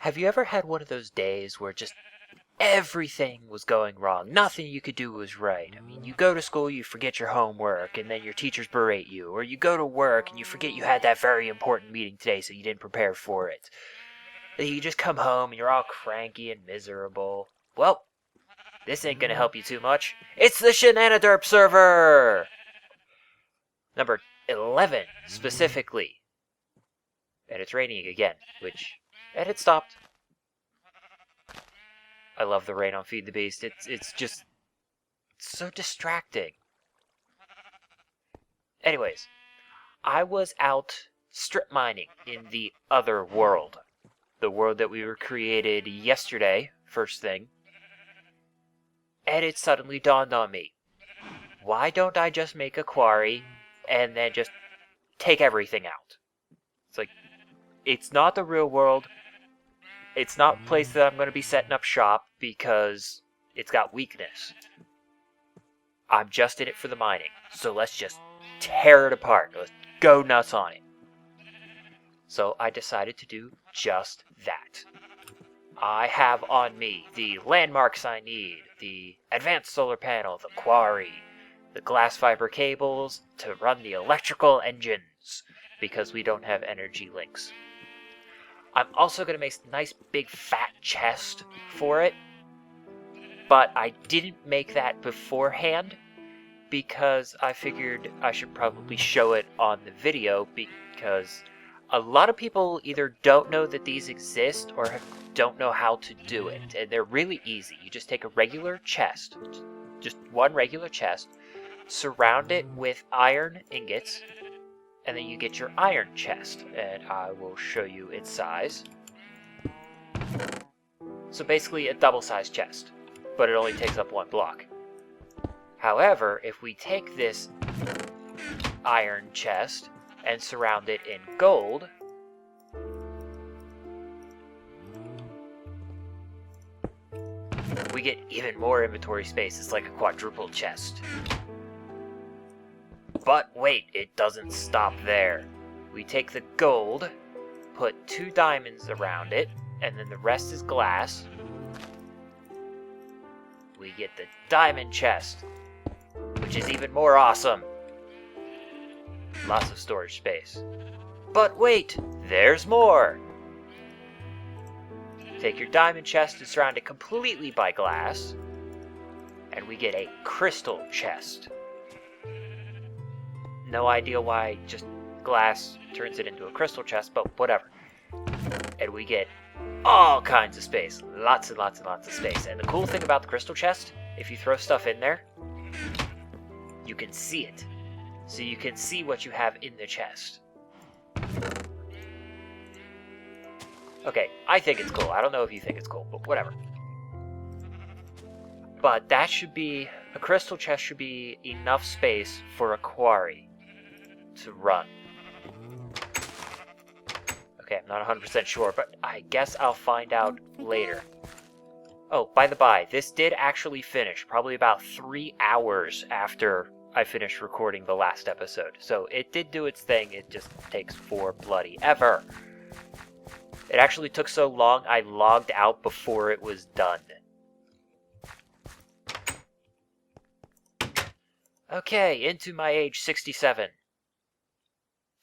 Have you ever had one of those days where just everything was going wrong? Nothing you could do was right. I mean, you go to school, you forget your homework, and then your teachers berate you. Or you go to work and you forget you had that very important meeting today, so you didn't prepare for it. Then you just come home and you're all cranky and miserable. Well, this ain't gonna help you too much. It's the Shenaniderp server! Number 11, specifically. And it's raining again, and it stopped. I love the rain on Feed the Beast. It's just so distracting. Anyways, I was out strip mining in the other world. The world that we were created yesterday, first thing. And it suddenly dawned on me. Why don't I just make a quarry and then just take everything out? It's like, it's not the real world. It's not a place that I'm going to be setting up shop because it's got weakness. I'm just in it for the mining. So let's just tear it apart. Let's go nuts on it. So I decided to do just that. I have on me the landmarks I need, the advanced solar panel, the quarry, the glass fiber cables to run the electrical engines because we don't have energy links. I'm also going to make a nice big fat chest for it, but I didn't make that beforehand because I figured I should probably show it on the video because a lot of people either don't know that these exist or don't know how to do it, and they're really easy. You just take a regular chest, just one regular chest, surround it with iron ingots, and then you get your iron chest, and I will show you its size. So basically a double-sized chest, but it only takes up one block. However, if we take this iron chest and surround it in gold, we get even more inventory space. It's like a quadruple chest. But wait, it doesn't stop there. We take the gold, put 2 diamonds around it, and then the rest is glass. We get the diamond chest, which is even more awesome. Lots of storage space. But wait, there's more! Take your diamond chest and surround it completely by glass, and we get a crystal chest. No idea why just glass turns it into a crystal chest, but whatever. And we get all kinds of space. Lots and lots and lots of space. And the cool thing about the crystal chest, if you throw stuff in there, you can see it. So you can see what you have in the chest. Okay, I think it's cool. I don't know if you think it's cool, but whatever. But that should be, a crystal chest should be enough space for a quarry to run. Okay, I'm not 100% sure, but I guess I'll find out later. Oh, by the by, this did actually finish probably about 3 hours after I finished recording the last episode. So it did do its thing, it just takes for bloody ever. It actually took so long I logged out before it was done. Okay, into my age 67.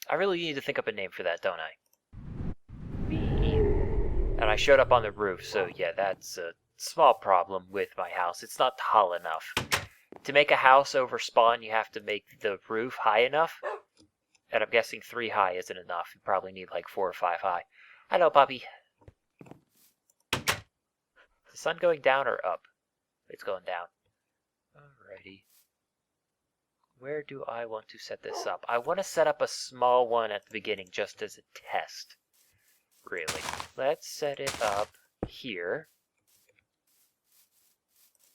I really need to think up a name for that, don't I? And I showed up on the roof, so yeah, that's a small problem with my house. It's not tall enough. To make a house over spawn, you have to make the roof high enough. And I'm guessing 3 high isn't enough. You probably need like 4 or 5 high. Hello, puppy. Is the sun going down or up? It's going down. Alrighty. Where do I want to set this up? I want to set up a small one at the beginning just as a test. Really. Let's set it up here.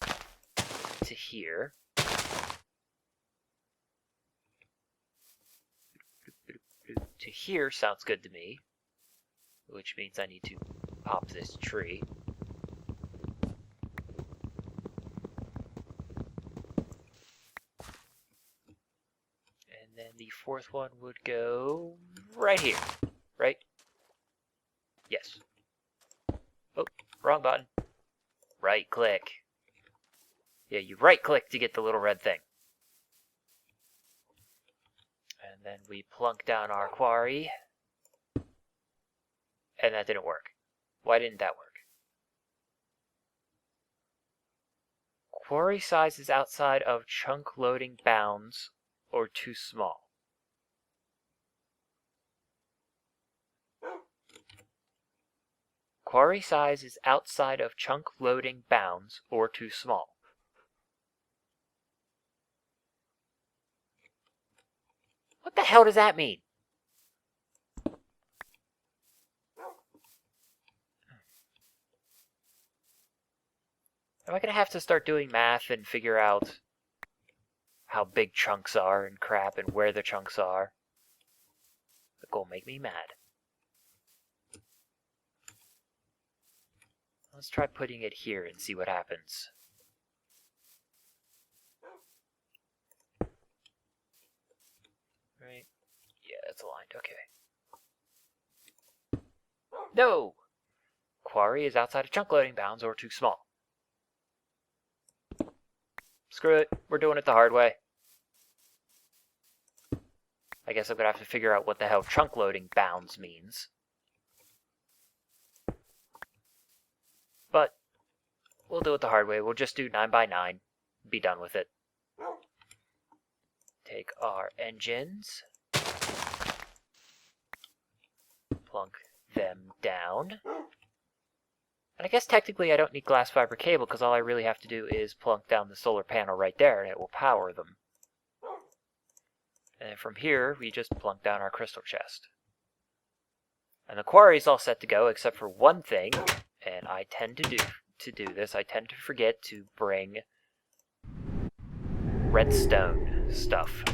To here. To here sounds good to me. Which means I need to pop this tree. And then the 4th one would go right here, right? Yes. Wrong button. Right click. Yeah, you right click to get the little red thing. And then we plunk down our quarry. And that didn't work. Why didn't that work? Quarry size is outside of chunk loading bounds or too small. Quarry size is outside of chunk loading bounds or too small. What the hell does that mean? Am I going to have to start doing math and figure out how big chunks are and crap and where the chunks are? It's going to make me mad. Let's try putting it here and see what happens. Right? Yeah, it's aligned. Okay. No! Quarry is outside of chunk loading bounds or too small. Screw it. We're doing it the hard way. I guess I'm going to have to figure out what the hell chunk loading bounds means. But we'll do it the hard way. We'll just do 9 by 9. Be done with it. Take our engines. Plunk them down. And I guess technically I don't need glass fiber cable because all I really have to do is plunk down the solar panel right there and it will power them. And then from here, we just plunk down our crystal chest. And the quarry's all set to go except for one thing, and I tend to do this. I tend to forget to bring redstone stuff.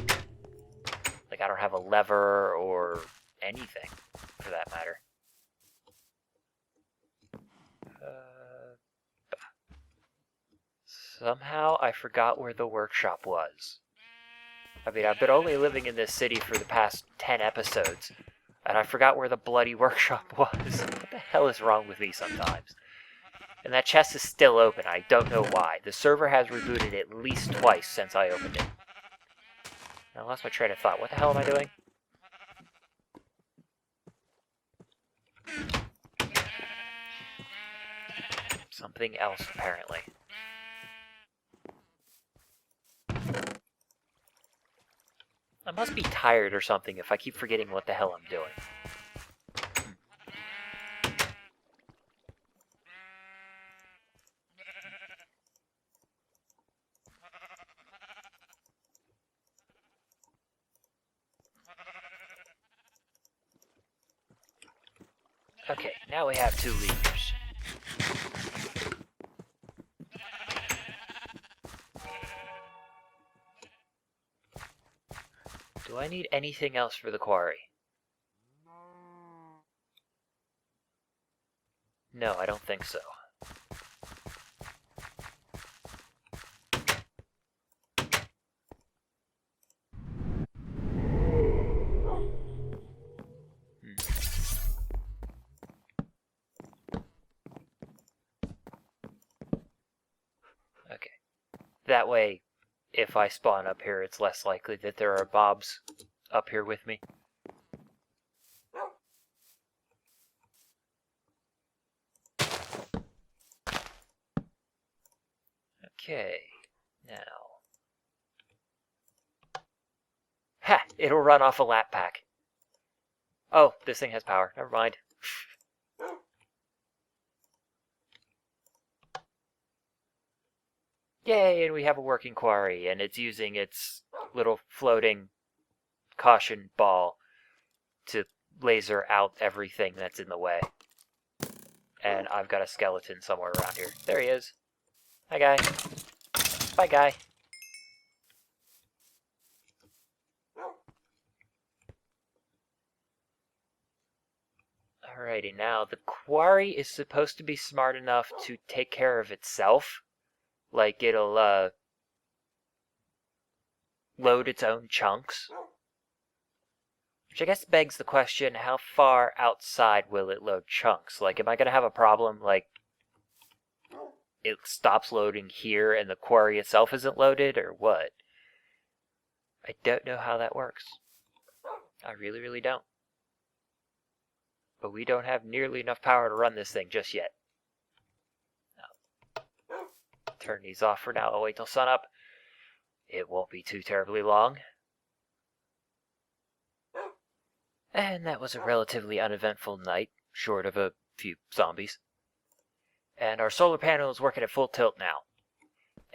Like I don't have a lever or anything for that matter. Somehow I forgot where the workshop was. I mean, I've been only living in this city for the past 10 episodes, and I forgot where the bloody workshop was. What the hell is wrong with me sometimes? And that chest is still open. I don't know why. The server has rebooted at least twice since I opened it. I lost my train of thought. What the hell am I doing? Something else, apparently. I must be tired or something if I keep forgetting what the hell I'm doing. Okay, now we have 2 levers. Do I need anything else for the quarry? No, I don't think so. Okay. That way, if I spawn up here, it's less likely that there are mobs up here with me. Okay, now. Ha! It'll run off a lap pack. Oh, this thing has power. Never mind. Yay, and we have a working quarry, and it's using its little floating caution ball to laser out everything that's in the way. And I've got a skeleton somewhere around here. There he is. Hi, guy. Bye, guy. Alrighty, now the quarry is supposed to be smart enough to take care of itself. Like, it'll, load its own chunks. Which I guess begs the question, how far outside will it load chunks? Like, am I going to have a problem, like, it stops loading here and the quarry itself isn't loaded, or what? I don't know how that works. I really, really don't. But we don't have nearly enough power to run this thing just yet. I'll turn these off for now. I'll wait till sunup. It won't be too terribly long. And that was a relatively uneventful night, short of a few zombies. And our solar panel is working at full tilt now.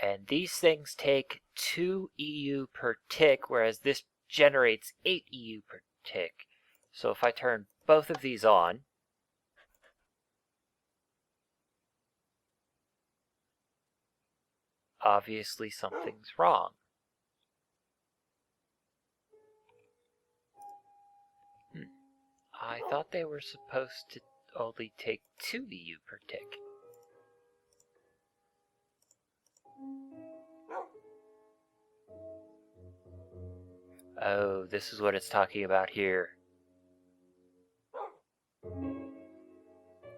And these things take 2 EU per tick, whereas this generates 8 EU per tick. So if I turn both of these on, obviously something's wrong. I thought they were supposed to only take 2 EU per tick. Oh, this is what it's talking about here.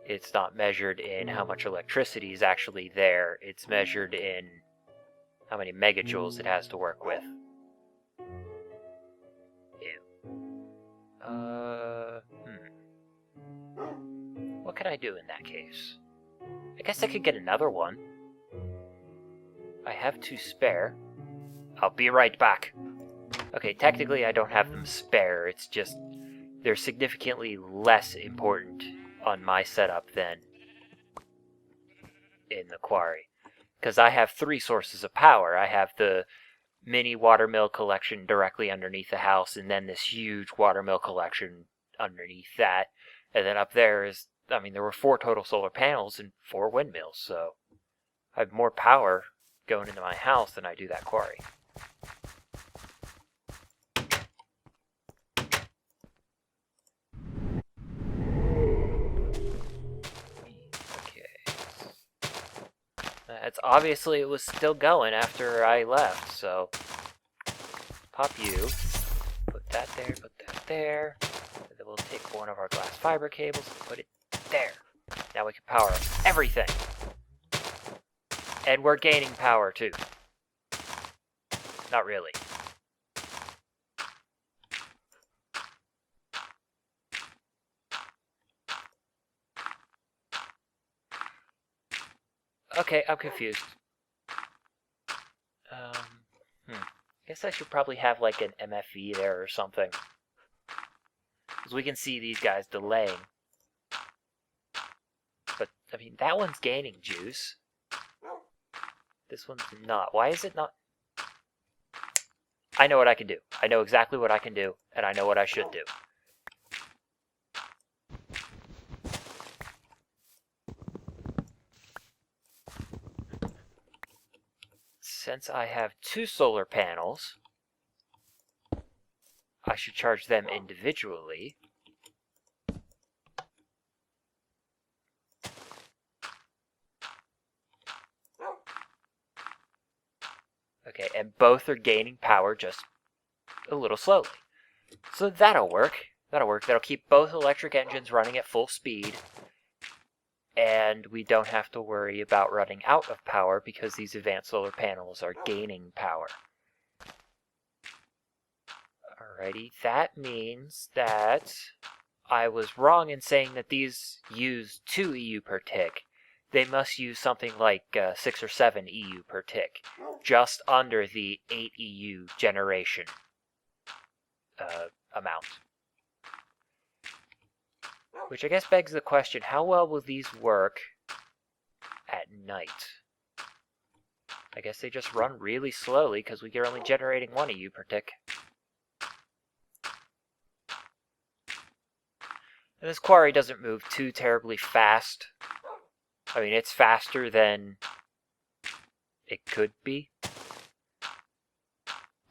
It's not measured in how much electricity is actually there. It's measured in how many megajoules it has to work with. Ew. What can I do in that case? I guess I could get another one. I have 2 spare. I'll be right back. Okay, technically I don't have them spare. It's just they're significantly less important on my setup than in the quarry. Because I have 3 sources of power. I have the mini watermill collection directly underneath the house, and then this huge watermill collection underneath that. And then up there is, I mean, there were 4 total solar panels and 4 windmills, so I have more power going into my house than I do that quarry. It's obviously it was still going after I left, so pop you, put that there, and then we'll take one of our glass fiber cables and put it there. Now we can power up everything. And we're gaining power too. Not really. Okay, I'm confused. Guess I should probably have like an MFE there or something. Because we can see these guys delaying. But, I mean, that one's gaining juice. This one's not. Why is it not? I know what I can do. I know exactly what I can do, and I know what I should do. Since I have 2 solar panels, I should charge them individually. Okay, and both are gaining power just a little slowly. So that'll work. That'll keep both electric engines running at full speed. And we don't have to worry about running out of power because these advanced solar panels are gaining power. Alrighty, that means that I was wrong in saying that these use 2 EU per tick. They must use something like 6 or 7 EU per tick, just under the 8 EU generation amount. Which I guess begs the question, how well will these work at night? I guess they just run really slowly because we're only generating 1 EU per tick. And this quarry doesn't move too terribly fast. I mean, it's faster than it could be.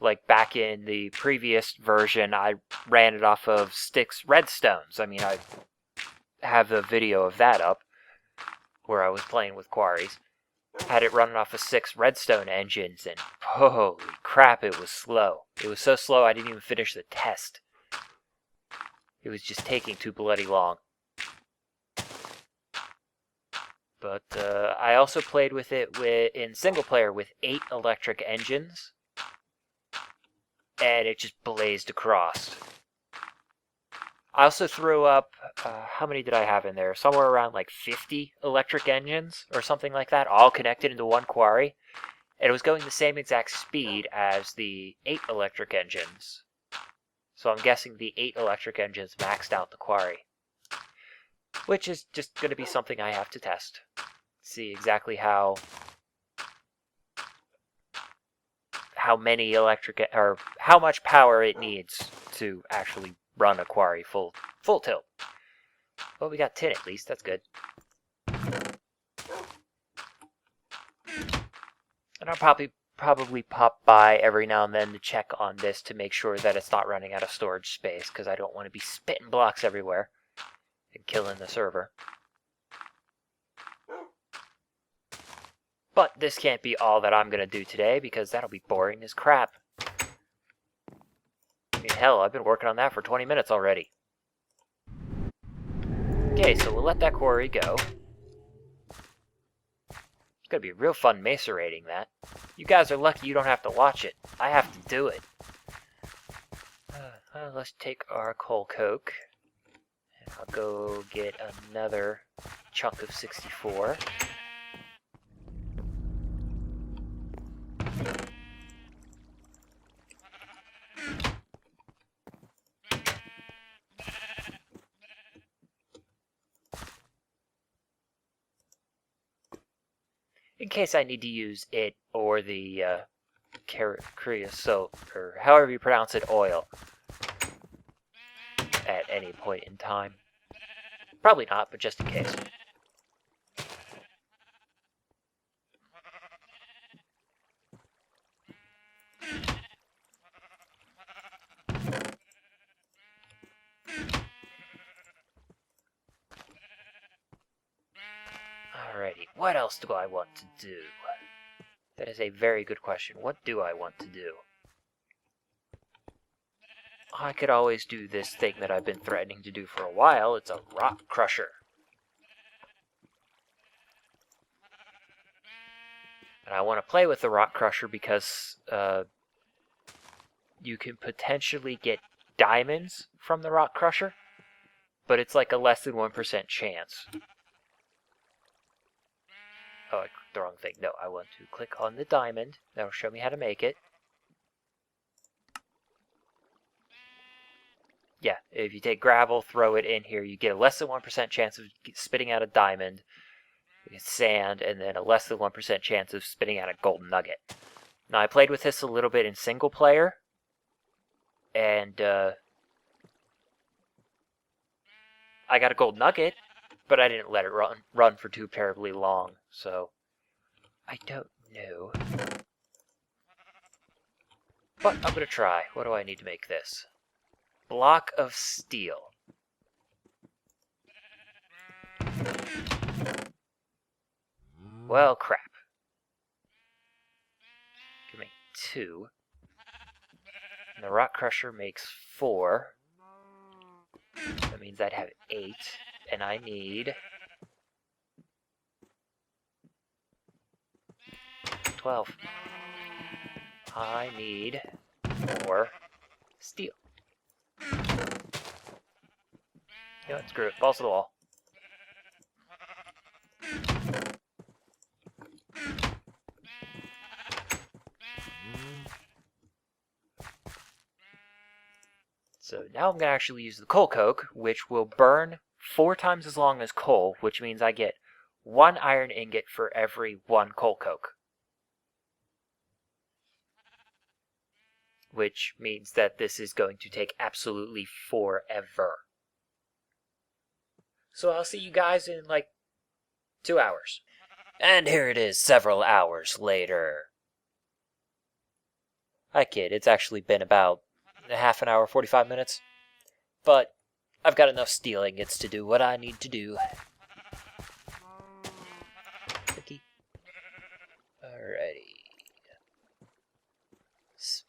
Like back in the previous version, I ran it off of 6 redstones. I mean, I have a video of that up where I was playing with quarries. Had it running off of 6 redstone engines, and holy crap, it was slow. It was so slow I didn't even finish the test. It was just taking too bloody long. But I also played with it in single player with 8 electric engines, and it just blazed across. I also threw up, how many did I have in there? Somewhere around like 50 electric engines or something like that, all connected into one quarry. And it was going the same exact speed as the 8 electric engines. So I'm guessing the 8 electric engines maxed out the quarry. Which is just going to be something I have to test. See exactly how many electric, or how much power it needs to actually run a quarry full tilt. Well, we got tin at least, that's good. And I'll probably pop by every now and then to check on this to make sure that it's not running out of storage space, because I don't want to be spitting blocks everywhere and killing the server. But this can't be all that I'm going to do today, because that'll be boring as crap. I mean, hell, I've been working on that for 20 minutes already. Okay, so we'll let that quarry go. It's going to be real fun macerating that. You guys are lucky you don't have to watch it. I have to do it. Let's take our coal coke. And I'll go get another chunk of 64. In case I need to use it or the creosote, or however you pronounce it, oil, at any point in time. Probably not, but just in case. Alrighty, what else do I want to do? That is a very good question. What do I want to do? I could always do this thing that I've been threatening to do for a while. It's a rock crusher. And I want to play with the rock crusher because you can potentially get diamonds from the rock crusher, but it's like a less than 1% chance. Oh, I clicked the wrong thing. No, I want to click on the diamond. That'll show me how to make it. Yeah, if you take gravel, throw it in here, you get a less than 1% chance of spitting out a diamond, sand, and then a less than 1% chance of spitting out a golden nugget. Now, I played with this a little bit in single player, and I got a gold nugget, but I didn't let it run for too terribly long, so I don't know. But I'm going to try. What do I need to make this? Block of steel. Well, crap. Can make 2. And the rock crusher makes 4. That means I'd have 8. And I need 12. I need more steel. You know what, screw it. Balls to the wall. So now I'm going to actually use the coal coke, which will burn 4 times as long as coal, which means I get 1 iron ingot for every 1 coal coke. Which means that this is going to take absolutely forever. So I'll see you guys in like 2 hours. And here it is several hours later. I kid, it's actually been about a half an hour, 45 minutes. But I've got enough steel ingots to do what I need to do. Okay. Alrighty.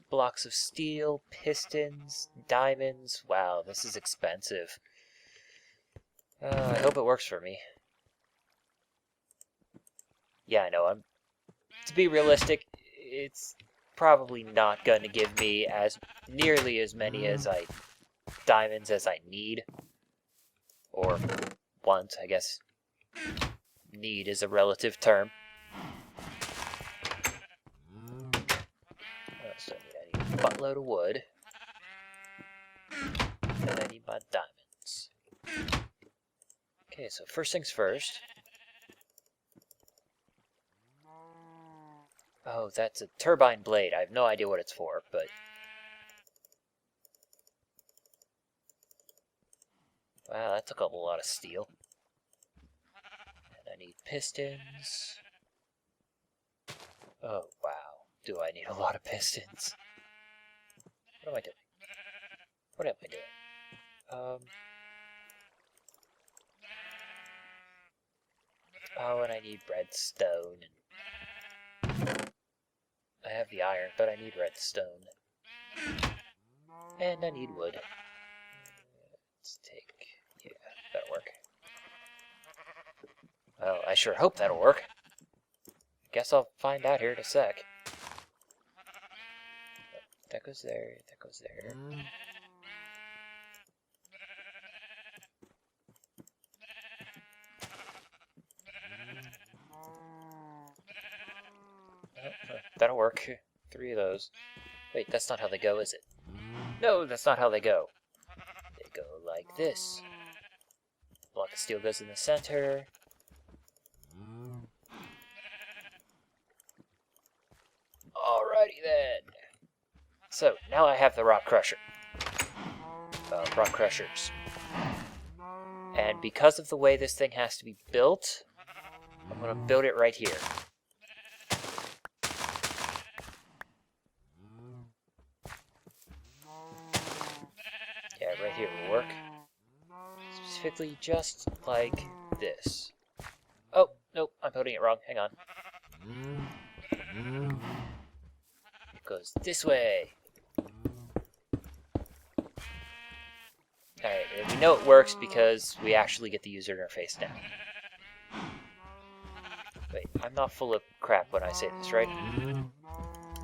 Blocks of steel, pistons, diamonds. Wow, this is expensive. I hope it works for me. Yeah, I know. To be realistic, it's probably not going to give me nearly as many diamonds as I need. Or want, I guess. Need is a relative term. What else do I need? I need a buttload of wood. And I need my diamonds. Okay, so first things first. Oh, that's a turbine blade. I have no idea what it's for, but... Wow, that took up a lot of steel. And I need pistons. Oh, wow. Do I need a lot of pistons? What am I doing? What am I doing? Oh, and I need redstone. I have the iron, but I need redstone. And I need wood. Let's take... yeah, that'll work. Well, I sure hope that'll work. Guess I'll find out here in a sec. That goes there, that goes there. That'll work. 3 of those. Wait, that's not how they go, is it? No, that's not how they go. They go like this. Block of steel goes in the center. Alrighty then. So, now I have the rock crusher. Rock crushers. And because of the way this thing has to be built, I'm going to build it right here. Yeah, right here will work. Specifically just like this. Oh, nope, I'm putting it wrong. Hang on. It goes this way. Alright, and we know it works because we actually get the user interface now. Wait, I'm not full of crap when I say this, right?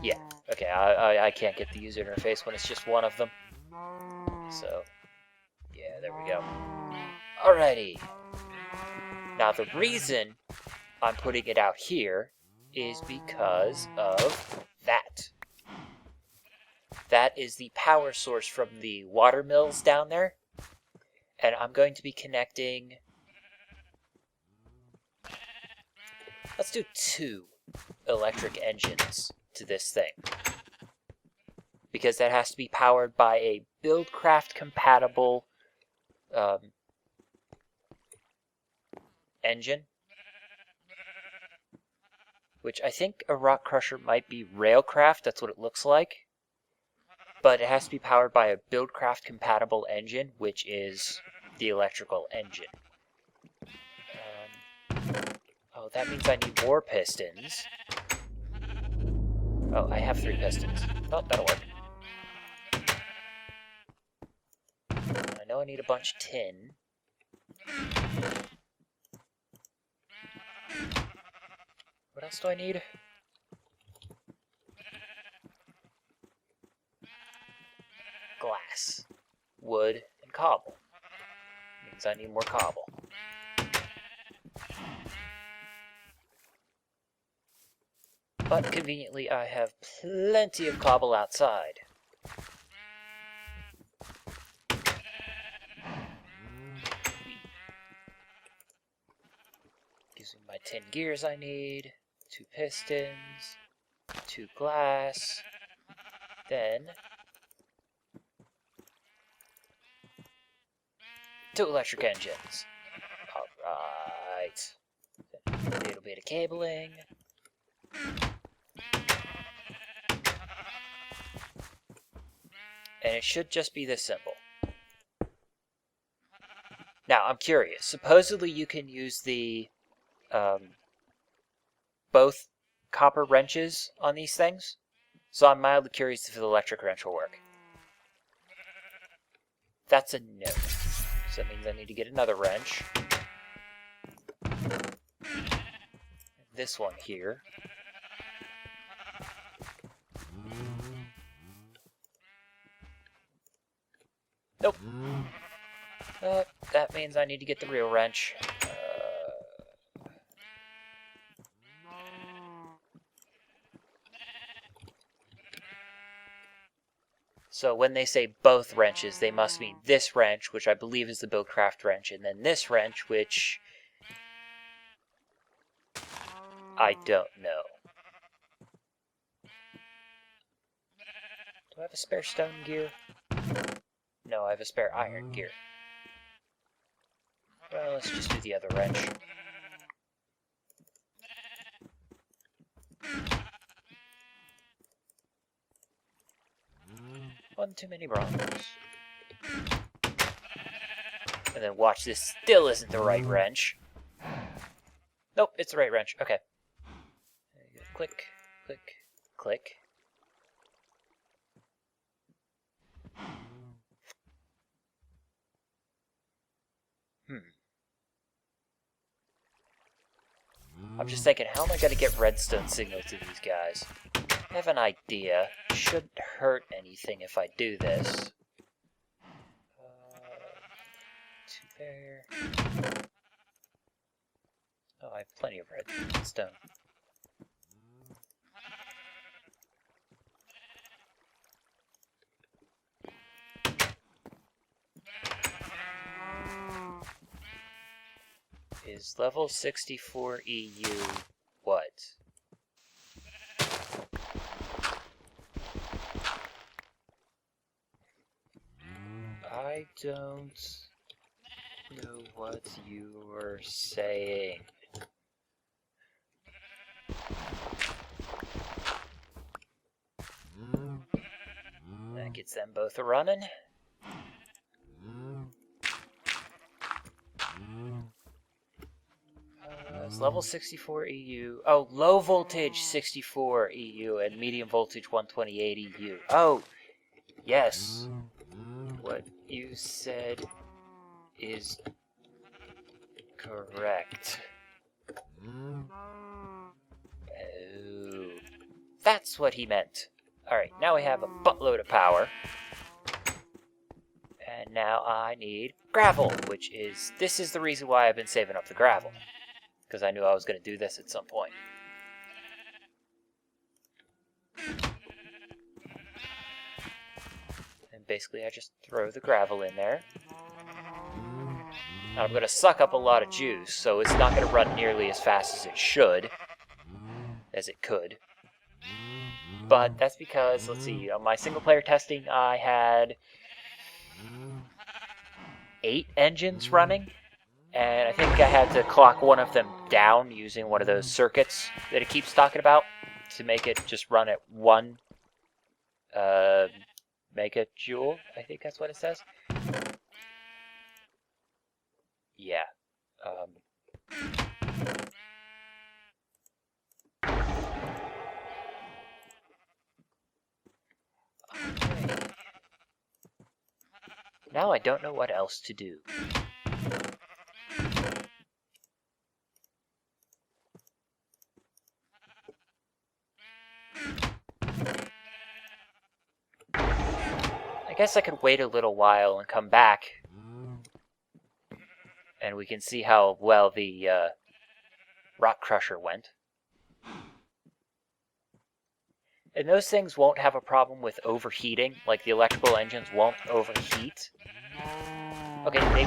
Yeah, okay, I can't get the user interface when it's just one of them. So, yeah, there we go. Alrighty. Now the reason I'm putting it out here is because of that. That is the power source from the water mills down there. And I'm going to be connecting... let's do 2 electric engines to this thing. Because that has to be powered by a Buildcraft compatible engine. Which I think a rock crusher might be Railcraft, that's what it looks like. But it has to be powered by a Buildcraft compatible engine, which is the electrical engine. Oh, that means I need more pistons. Oh, I have 3 pistons. Oh, that'll work. I know I need a bunch of tin. What else do I need? Glass, wood, and cobble. Means I need more cobble. But conveniently, I have plenty of cobble outside. Gives me my 10 gears I need, 2 pistons, 2 glass, then 2 electric engines. Alright. A little bit of cabling. And it should just be this simple. Now, I'm curious. Supposedly you can use the both copper wrenches on these things. So I'm mildly curious if the electric wrench will work. That's a no. So that means I need to get another wrench. this one here. Nope. That means I need to get the real wrench. So when they say both wrenches, they must mean this wrench, which I believe is the Mystcraft wrench, and then this wrench, which I don't know. Do I have a spare stone gear? No, I have a spare iron gear. Well, let's just do the other wrench. One too many bronzes. And then watch, this still isn't the right wrench. Nope, it's the right wrench. Okay. Click, click, click. I'm just thinking, how am I going to get redstone signal to these guys? I have an idea. Shouldn't hurt anything if I do this. Two there. Oh, I have plenty of redstone. Is level 64 EU what? I don't know what you were saying. That gets them both a-running. It's level 64 EU. Oh, low voltage 64 EU and medium voltage 128 EU. Oh, yes. What you said is correct. Oh, that's what he meant. Alright, now we have a buttload of power. And now I need gravel, which is... This is the reason why I've been saving up the gravel. Because I knew I was going to do this at some point. And basically I just throw the gravel in there. Now I'm going to suck up a lot of juice, so it's not going to run nearly as fast as it should. As it could. But that's because, let's see, on my single player testing I had 8 engines running. And I think I had to clock one of them down using one of those circuits that it keeps talking about to make it just run at 1 megajoule. I think that's what it says. Yeah. Okay. Now I don't know what else to do. I guess I could wait a little while and come back. And we can see how well the rock crusher went. And those things won't have a problem with overheating, like the electrical engines won't overheat. Okay,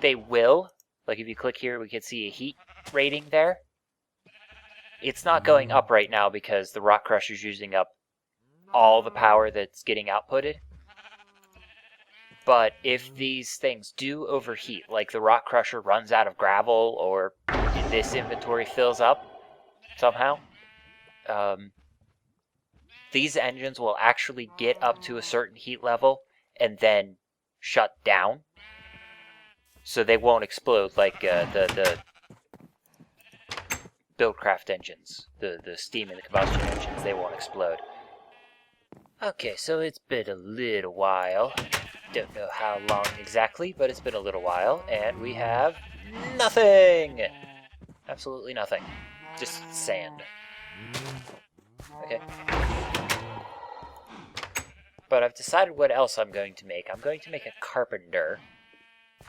they will. Like if you click here, we can see a heat rating there. It's not going up right now because the rock crusher's using up all the power that's getting outputted. But if these things do overheat, like the rock crusher runs out of gravel or this inventory fills up somehow, these engines will actually get up to a certain heat level and then shut down. So they won't explode like the Mystcraft engines, the steam and the combustion engines, they won't explode. Okay, so it's been a little while. Don't know how long exactly, but it's been a little while, and we have nothing! Absolutely nothing. Just sand. Okay. But I've decided what else I'm going to make. I'm going to make a carpenter.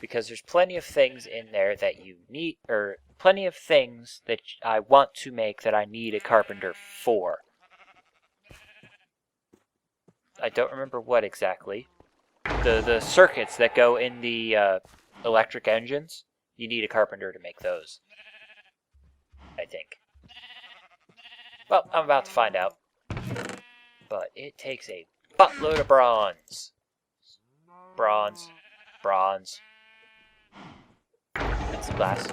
Because there's plenty of things in there that you need, or plenty of things that I want to make that I need a carpenter for. I don't remember what exactly. The circuits that go in the electric engines, you need a carpenter to make those. I think. Well, I'm about to find out. But it takes a buttload of bronze. Bronze. Bronze. And some glass.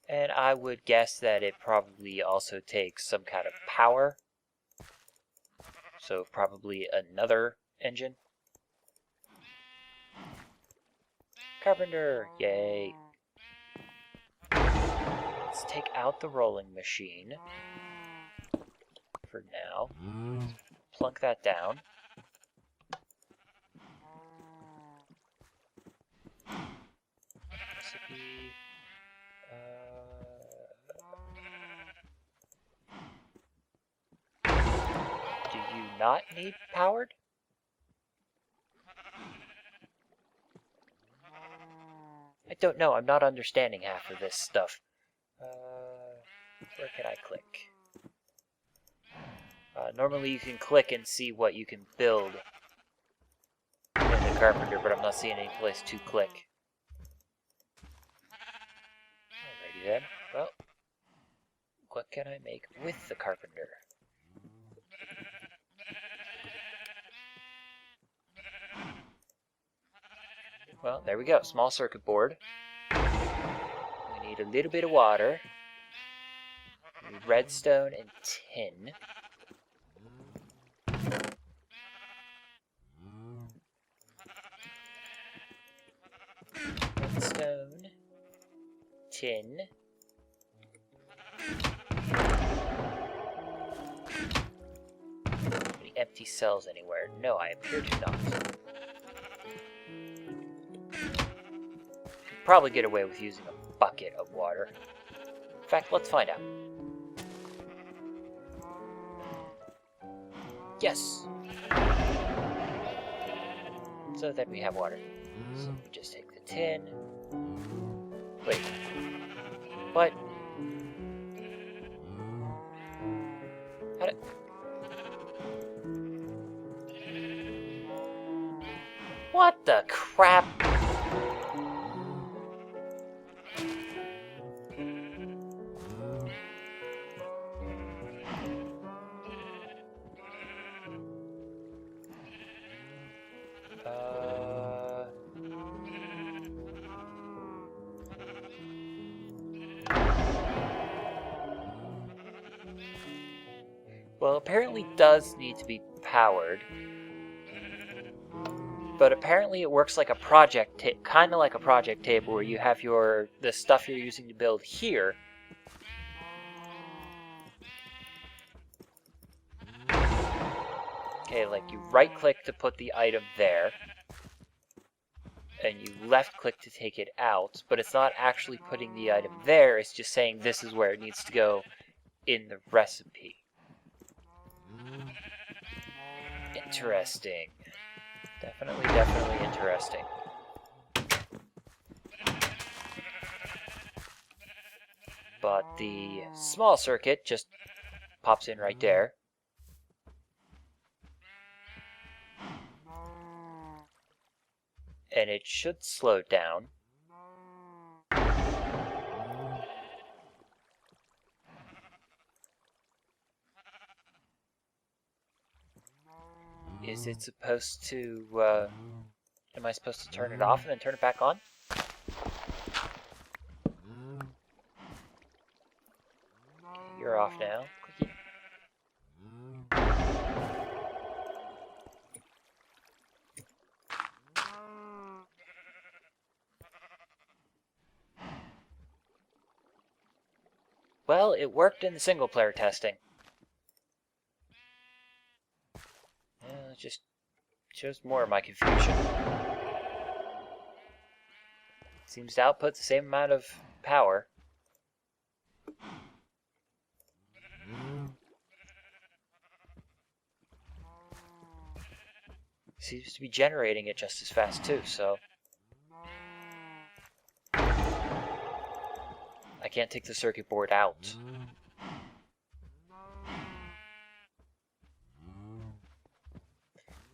And I would guess that it probably also takes some kind of power. So probably another engine. Carpenter! Yay! Let's take out the rolling machine. For now. Plunk that down. Recipe. Do you not need powered? I don't know. I'm not understanding half of this stuff. Where can I click? Normally you can click and see what you can build in the carpenter, but I'm not seeing any place to click. Alrighty then. Well, what can I make with the carpenter? Well, there we go. Small circuit board. We need a little bit of water. We need redstone and tin. Redstone. Tin. Any empty cells anywhere? No, I appear to not. Probably get away with using a bucket of water. In fact, let's find out. Yes! So then we have water. So we just take the tin. Wait. What? How did... What the crap? Well, apparently it does need to be powered. But apparently it works like a project, kind of like a project table where you have the stuff you're using to build here. Okay, like you right click to put the item there. And you left click to take it out, but it's not actually putting the item there, it's just saying this is where it needs to go in the recipe. Interesting. Definitely interesting. But the small circuit just pops in right there. And it should slow down. Is it supposed to, am I supposed to turn it off and then turn it back on? Okay, you're off now. Clicky. Well, it worked in the single player testing. It just shows more of my confusion. Seems to output the same amount of power. Seems to be generating it just as fast too, so... I can't take the circuit board out.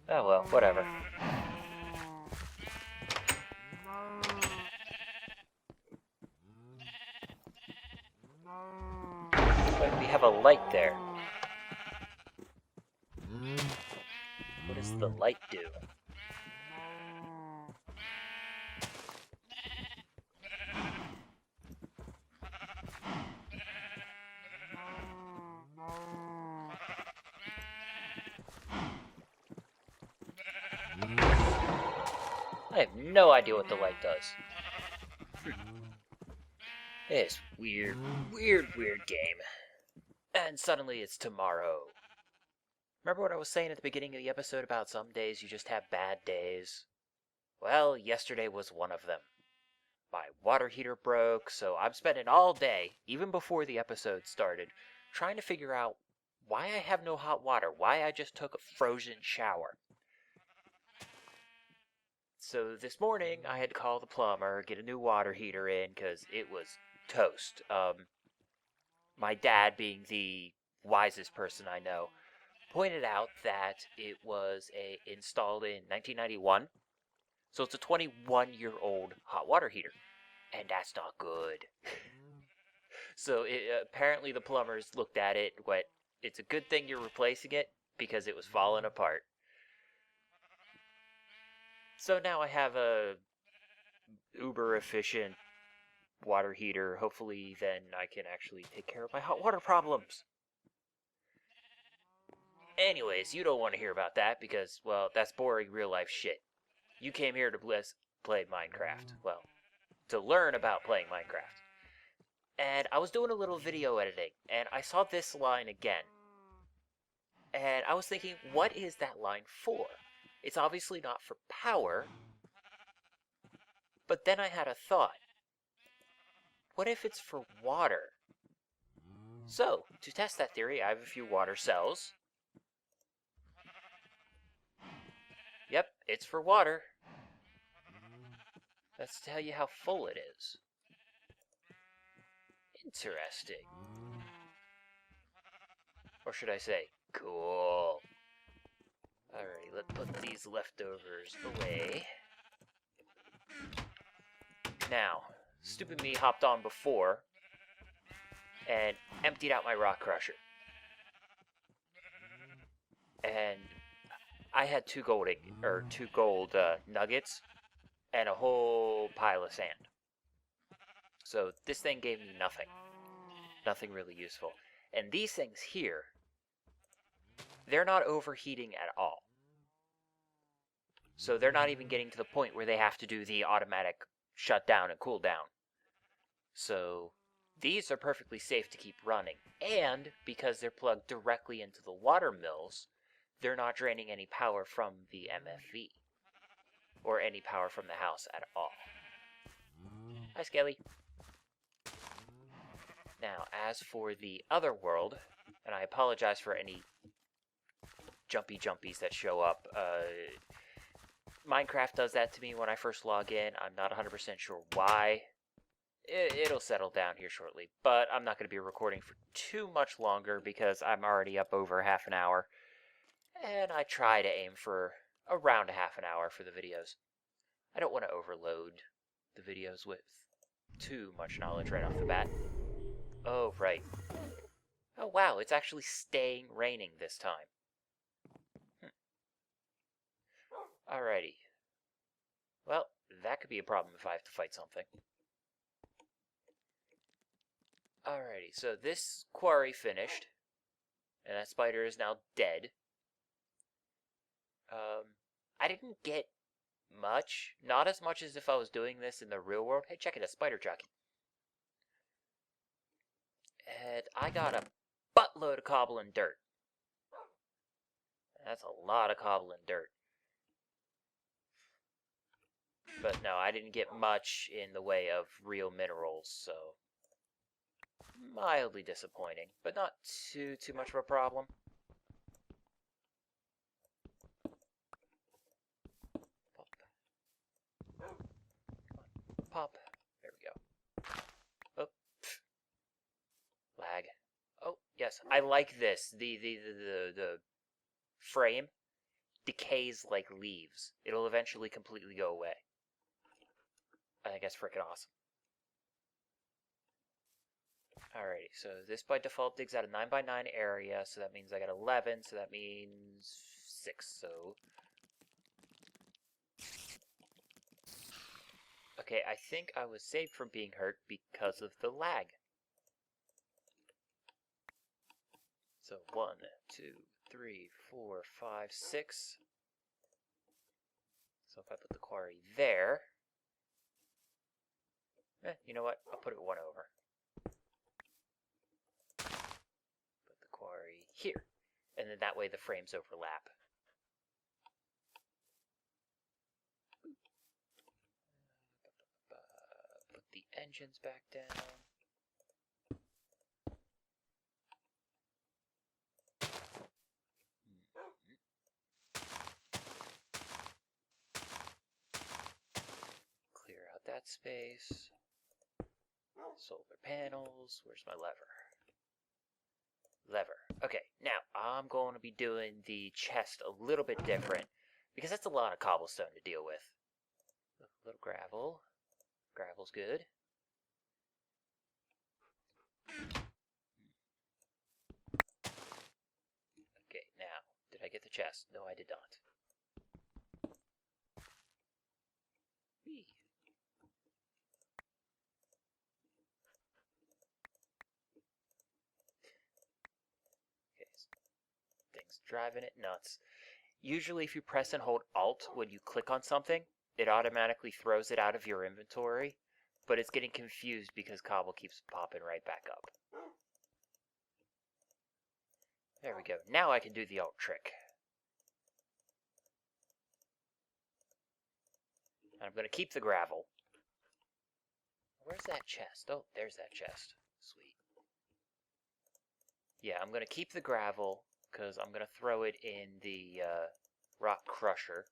Oh well, whatever. But we have a light there. What does the light do? I have no idea what the light does. It is weird, weird game. And suddenly it's tomorrow. Remember what I was saying at the beginning of the episode about some days you just have bad days? Well, yesterday was one of them. My water heater broke, so I'm spending all day, even before the episode started, trying to figure out why I have no hot water, why I just took a frozen shower. So this morning, I had to call the plumber, get a new water heater in, because it was toast. My dad, being the wisest person I know, pointed out that it was installed in 1991. So it's a 21-year-old hot water heater. And that's not good. So apparently the plumbers looked at it, went, it's a good thing you're replacing it, because it was falling apart. So now I have a uber efficient water heater. Hopefully then I can actually take care of my hot water problems. Anyways, you don't want to hear about that because, well, that's boring real life shit. You came here to play Minecraft. Well, to learn about playing Minecraft. And I was doing a little video editing, and I saw this line again. And I was thinking, what is that line for? It's obviously not for power. But then I had a thought. What if it's for water? So, to test that theory, I have a few water cells. Yep, it's for water. That's to tell you how full it is. Interesting. Or should I say, cool. Alrighty, let's put these leftovers away. Now, stupid me hopped on before and emptied out my rock crusher. And I had two gold nuggets and a whole pile of sand. So this thing gave me nothing. Nothing really useful. And these things here, they're not overheating at all. So they're not even getting to the point where they have to do the automatic shutdown and cool down. So these are perfectly safe to keep running. And because they're plugged directly into the water mills, they're not draining any power from the MFV. Or any power from the house at all. Hi, Skelly. Now, as for the other world, and I apologize for any jumpies that show up. Minecraft does that to me when I first log in. I'm not 100% sure why. It'll settle down here shortly, but I'm not going to be recording for too much longer because I'm already up over half an hour. And I try to aim for around a half an hour for the videos. I don't want to overload the videos with too much knowledge right off the bat. Oh, right. Oh, wow, it's actually staying raining this time. Alrighty. Well, that could be a problem if I have to fight something. Alrighty, so this quarry finished. And that spider is now dead. I didn't get much. Not as much as if I was doing this in the real world. Hey, check it, a spider jockey. And I got a buttload of cobble and dirt. That's a lot of cobble and dirt. But no, I didn't get much in the way of real minerals, so mildly disappointing, but not too much of a problem. Pop. Come on, pop. There we go. Oh, pff. Lag. Oh, yes, I like this. The frame decays like leaves. It'll eventually completely go away. I think that's freaking awesome. Alrighty, so this by default digs out a 9 by 9 area, so that means I got 11, so that means 6, so... Okay, I think I was saved from being hurt because of the lag. So 1, 2, 3, 4, 5, 6. So if I put the quarry there... you know what? I'll put it 1 over. Put the quarry here. And then that way the frames overlap. Put the engines back down. Clear out that space. Solar panels. Where's my lever? Lever. Okay, now I'm going to be doing the chest a little bit different because that's a lot of cobblestone to deal with. A little gravel. Gravel's good. Okay, now, did I get the chest? No, I did not. Whee. Okay, thing's driving it nuts. Usually if you press and hold Alt when you click on something, it automatically throws it out of your inventory, but it's getting confused because cobble keeps popping right back up. There we go. Now I can do the Alt trick. And I'm going to keep the gravel. Where's that chest? Oh, there's that chest. Sweet. Yeah, I'm going to keep the gravel because I'm going to throw it in the rock crusher.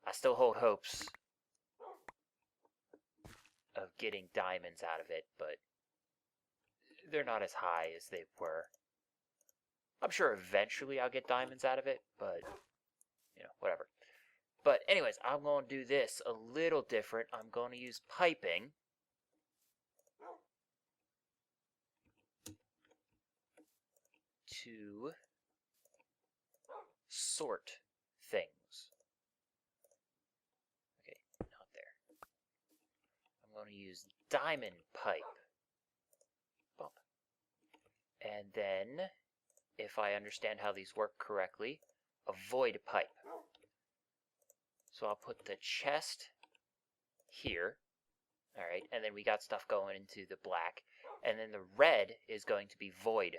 I still hold hopes of getting diamonds out of it, but they're not as high as they were. I'm sure eventually I'll get diamonds out of it, but, you know, whatever. But anyways, I'm going to do this a little different. I'm going to use piping to sort things. Okay, not there. I'm going to use diamond pipe. Bump. And then, if I understand how these work correctly, a void pipe. So I'll put the chest here. Alright, and then we got stuff going into the black. And then the red is going to be voided.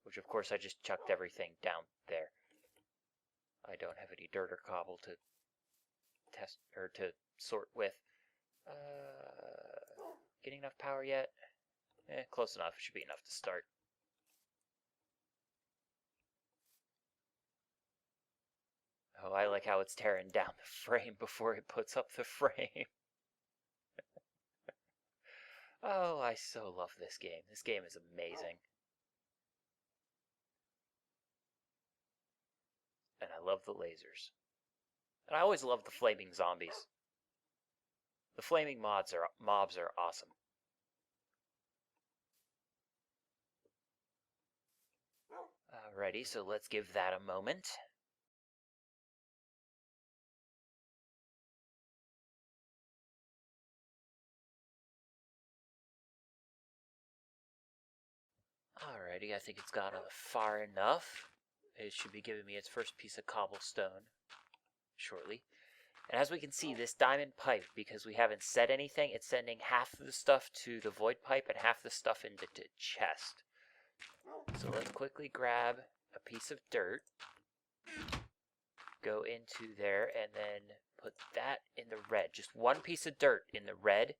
Which of course I just chucked everything down there. I don't have any dirt or cobble to test or to sort with. Getting enough power yet? Close enough. It should be enough to start. Oh, I like how it's tearing down the frame before it puts up the frame. Oh, I so love this game. This game is amazing. And I love the lasers. And I always love the flaming zombies. The flaming mobs are awesome. Alrighty, so let's give that a moment. Alrighty, I think it's gone far enough. It should be giving me its first piece of cobblestone shortly. And as we can see, this diamond pipe, because we haven't said anything, it's sending half of the stuff to the void pipe and half the stuff into the chest. So let's quickly grab a piece of dirt, go into there, and then put that in the red. Just one piece of dirt in the red.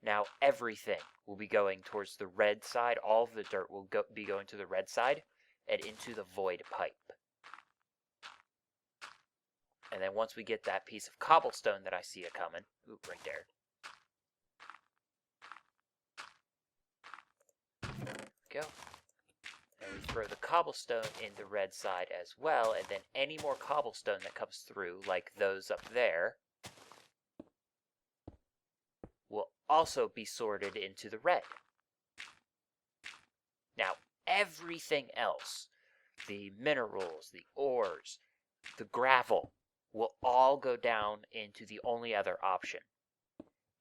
Now everything will be going towards the red side. All of the dirt will be going to the red side and into the void pipe. And then once we get that piece of cobblestone that I see it coming, ooh, right there. There we go. And we throw the cobblestone in the red side as well, and then any more cobblestone that comes through, like those up there, will also be sorted into the red. Now, everything else, the minerals, the ores, the gravel, will all go down into the only other option,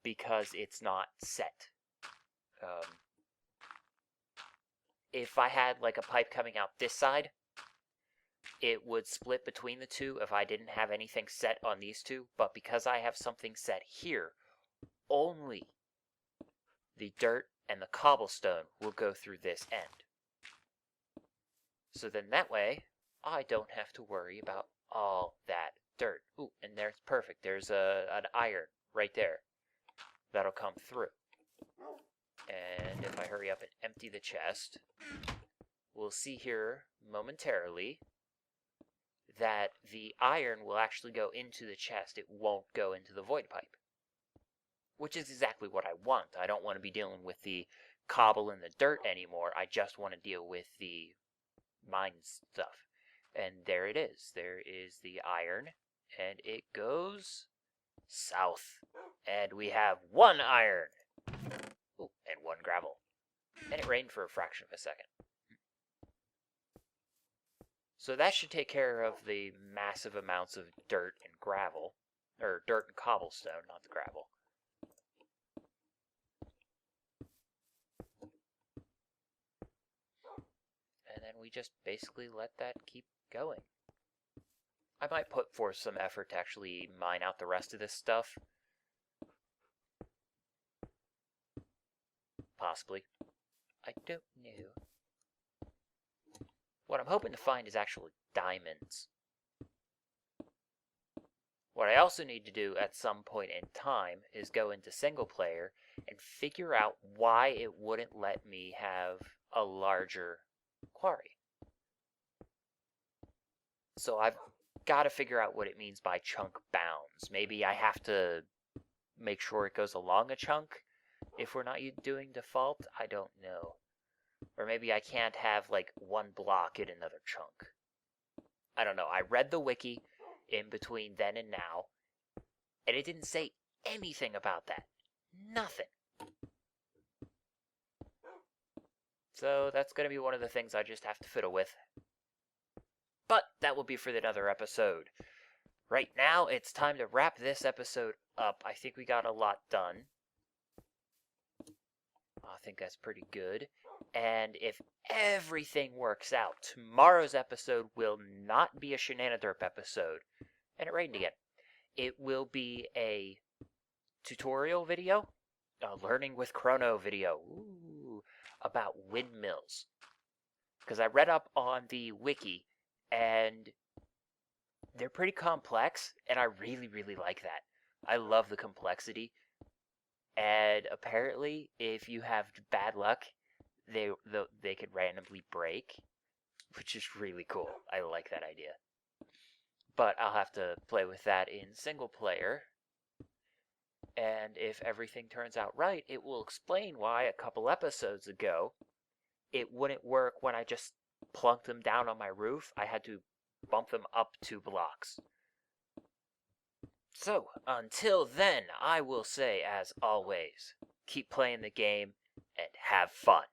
because it's not set. If I had like a pipe coming out this side, it would split between the two if I didn't have anything set on these two, but because I have something set here, only the dirt and the cobblestone will go through this end. So then that way, I don't have to worry about all that dirt. Ooh, and there's perfect. There's an iron right there that'll come through. And if I hurry up and empty the chest, we'll see here momentarily that the iron will actually go into the chest. It won't go into the void pipe, which is exactly what I want. I don't want to be dealing with the cobble and the dirt anymore. I just want to deal with the mine stuff. And there it is. There is the iron, and it goes south. And we have 1 iron. Ooh, and 1 gravel. And it rained for a fraction of a second. So that should take care of the massive amounts of dirt and gravel. Or dirt and cobblestone, not the gravel. And then we just basically let that keep going. I might put forth some effort to actually mine out the rest of this stuff. Possibly. I don't know. What I'm hoping to find is actually diamonds. What I also need to do at some point in time is go into single player and figure out why it wouldn't let me have a larger quarry. So I've got to figure out what it means by chunk bounds. Maybe I have to make sure it goes along a chunk if we're not doing default. I don't know. Or maybe I can't have like 1 block in another chunk. I don't know. I read the wiki in between then and now, and it didn't say anything about that. Nothing. So that's going to be one of the things I just have to fiddle with. But that will be for another episode. Right now, it's time to wrap this episode up. I think we got a lot done. I think that's pretty good. And if everything works out, tomorrow's episode will not be a Shenaniderp episode. And it rained again. It will be a tutorial video, a learning with Chrono video, about windmills. Because I read up on the wiki, and they're pretty complex, and I really, really like that. I love the complexity. And apparently, if you have bad luck, they could randomly break, which is really cool. I like that idea. But I'll have to play with that in single player. And if everything turns out right, it will explain why a couple episodes ago it wouldn't work when I just plunked them down on my roof. I had to bump them up 2 blocks. So, until then, I will say, as always, keep playing the game and have fun.